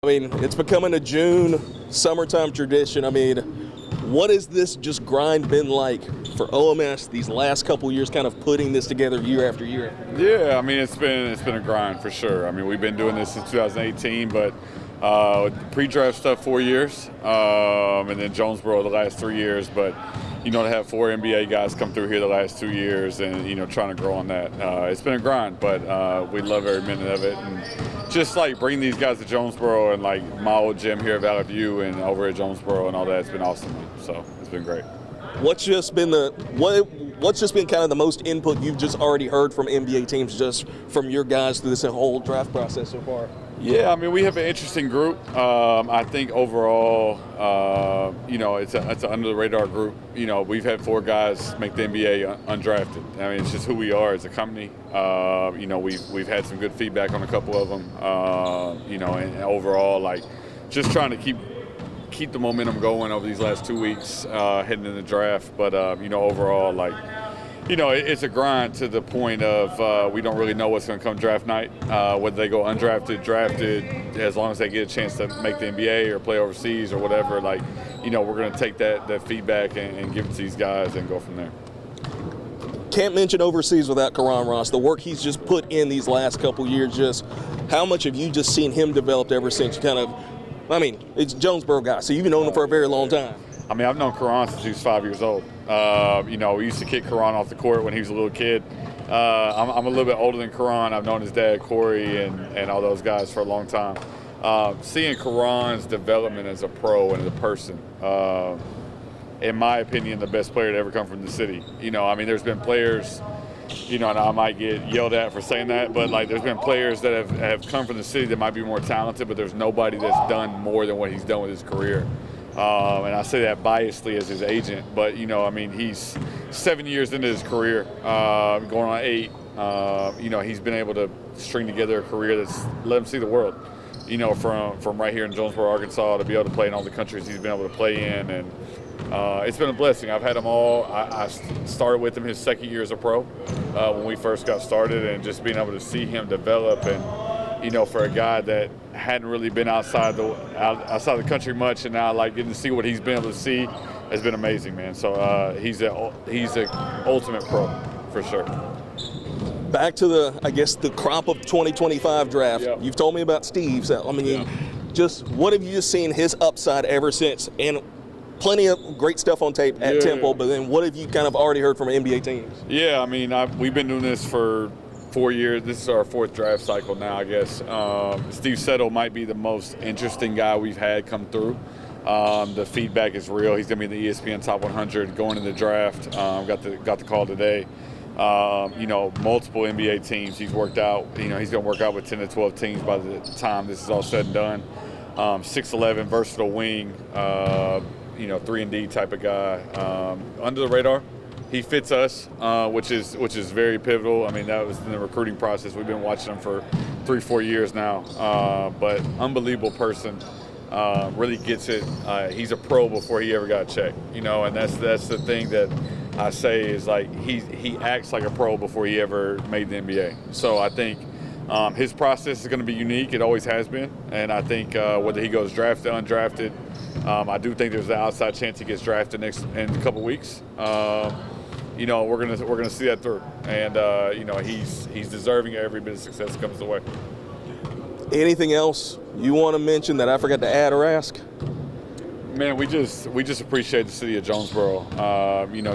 I mean, it's becoming a June summertime tradition. I mean, what has this just grind been like for OMS these last couple years, kind of putting this together year after year? Yeah, I mean, it's been a grind for sure. I mean, we've been doing this since 2018, but pre-draft stuff 4 years, and then Jonesboro the last 3 years. But to have 4 NBA guys come through here the last 2 years, and trying to grow on that, it's been a grind. But we love every minute of it, and just like bringing these guys to Jonesboro and like my old gym here at Valley View and over at Jonesboro and all that, it's been awesome. So it's been great. What's just been kind of the most input you've just already heard from NBA teams, just from your guys through this whole draft process so far? Yeah, I mean, we have an interesting group. I think overall, it's an under-the-radar group. We've had 4 guys make the NBA undrafted. I mean, it's just who we are as a company. We've had some good feedback on a couple of them. And overall, like, just trying to keep the momentum going over these last 2 weeks heading into the draft. But overall, like, it's a grind to the point of we don't really know what's going to come draft night, whether they go undrafted, drafted, as long as they get a chance to make the NBA or play overseas or whatever. Like, we're going to take that feedback and give it to these guys and go from there. Can't mention overseas without Karan Ross. The work he's just put in these last couple years, just how much have you just seen him developed ever since you it's Jonesboro guy, so you've known him for a very long time. I mean, I've known Karan since he was 5 years old. We used to kick Karan off the court when he was a little kid. I'm a little bit older than Karan. I've known his dad, Corey, and all those guys for a long time. Seeing Karan's development as a pro and as a person, in my opinion, the best player to ever come from the city. There's been players, and I might get yelled at for saying that, but like there's been players that have come from the city that might be more talented, but there's nobody that's done more than what he's done with his career. And I say that biasly as his agent, but he's 7 years into his career, going on 8. He's been able to string together a career that's let him see the world. From right here in Jonesboro, Arkansas, to be able to play in all the countries he's been able to play in, and it's been a blessing. I've had him all. I started with him his second year as a pro when we first got started, and just being able to see him develop, and for a guy that hadn't really been outside the country much, and now like getting to see what he's been able to see has been amazing, man. So he's an ultimate pro for sure. Back to the crop of 2025 draft. Yeah. You've told me about Steve. So, just what have you just seen his upside ever since? And plenty of great stuff on tape at Temple, but then what have you kind of already heard from NBA teams? Yeah, we've been doing this for 4 years. This is our 4th draft cycle now, I guess. Steve Settle might be the most interesting guy we've had come through. The feedback is real. He's going to be in the ESPN Top 100 going in the draft. Got the call today. Multiple NBA teams he's worked out. He's going to work out with 10 to 12 teams by the time this is all said and done. 6'11", versatile wing, 3-and-D type of guy. Under the radar. He fits us, which is very pivotal. That was in the recruiting process. We've been watching him for 3-4 years now. But unbelievable person. Really gets it. He's a pro before he ever got checked. And that's the thing that I say is like he acts like a pro before he ever made the NBA. So I think his process is going to be unique. It always has been. And I think whether he goes drafted, undrafted, I do think there's an outside chance he gets drafted in a couple weeks. We're gonna see that through, and he's deserving of every bit of success that comes the way. Anything else you want to mention that I forgot to add or ask? Man, we just appreciate the city of Jonesboro.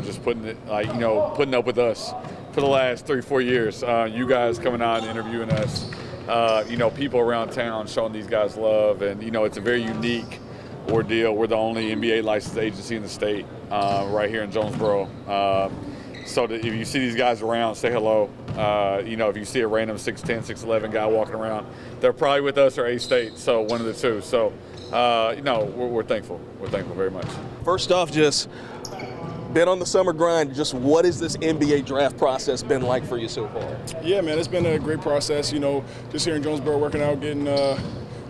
Just putting up with us for the last 3-4 years. You guys coming out and interviewing us. People around town showing these guys love, and it's a very unique ordeal. We're the only NBA licensed agency in the state, right here in Jonesboro. So if you see these guys around, say hello. If you see a random 6'10", 6'11" guy walking around, they're probably with us or A-State, so one of the two. So, we're thankful. We're thankful very much. First off, just been on the summer grind. Just what has this NBA draft process been like for you so far? Yeah, man, it's been a great process. Just here in Jonesboro, working out, getting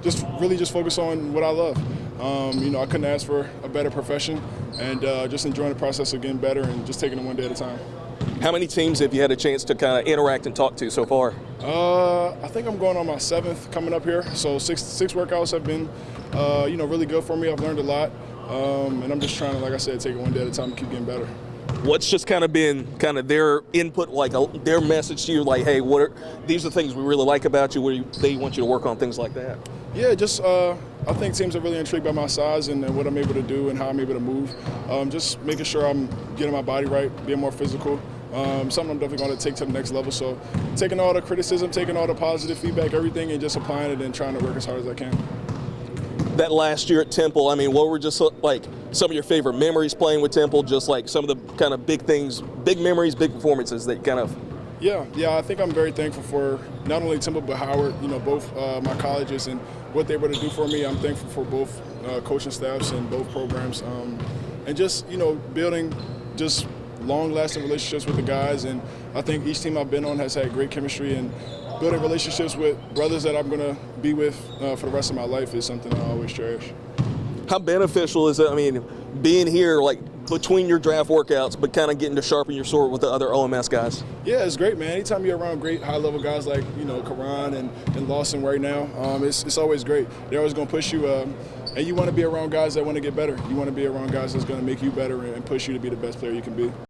just focus on what I love. I couldn't ask for a better profession, and just enjoying the process of getting better and just taking it one day at a time. How many teams have you had a chance to kind of interact and talk to so far? I think I'm going on my 7th coming up here. So six workouts have been, really good for me. I've learned a lot, and I'm just trying to, like I said, take it one day at a time and keep getting better. What's just kind of been kind of their input, like their message to you, like, hey, these are things we really like about you, where they want you to work on, things like that? Yeah, just I think teams are really intrigued by my size and what I'm able to do and how I'm able to move. Just making sure I'm getting my body right, being more physical. Something I'm definitely going to take to the next level. So taking all the criticism, taking all the positive feedback, everything, and just applying it and trying to work as hard as I can. That last year at Temple, I mean, what were just like some of your favorite memories playing with Temple? Just like some of the kind of big things, big memories, big performances that kind of. Yeah, I think I'm very thankful for not only Temple but Howard, both my colleges and what they were able to do for me. I'm thankful for both coaching staffs and both programs, and just building just long-lasting relationships with the guys. And I think each team I've been on has had great chemistry, and building relationships with brothers that I'm going to be with for the rest of my life is something I always cherish. How beneficial is it, I mean, being here, like, between your draft workouts, but kind of getting to sharpen your sword with the other OMS guys? Yeah, it's great, man. Anytime you're around great high-level guys like, Karan and Lawson right now, it's always great. They're always going to push you, and you want to be around guys that want to get better. You want to be around guys that's going to make you better and push you to be the best player you can be.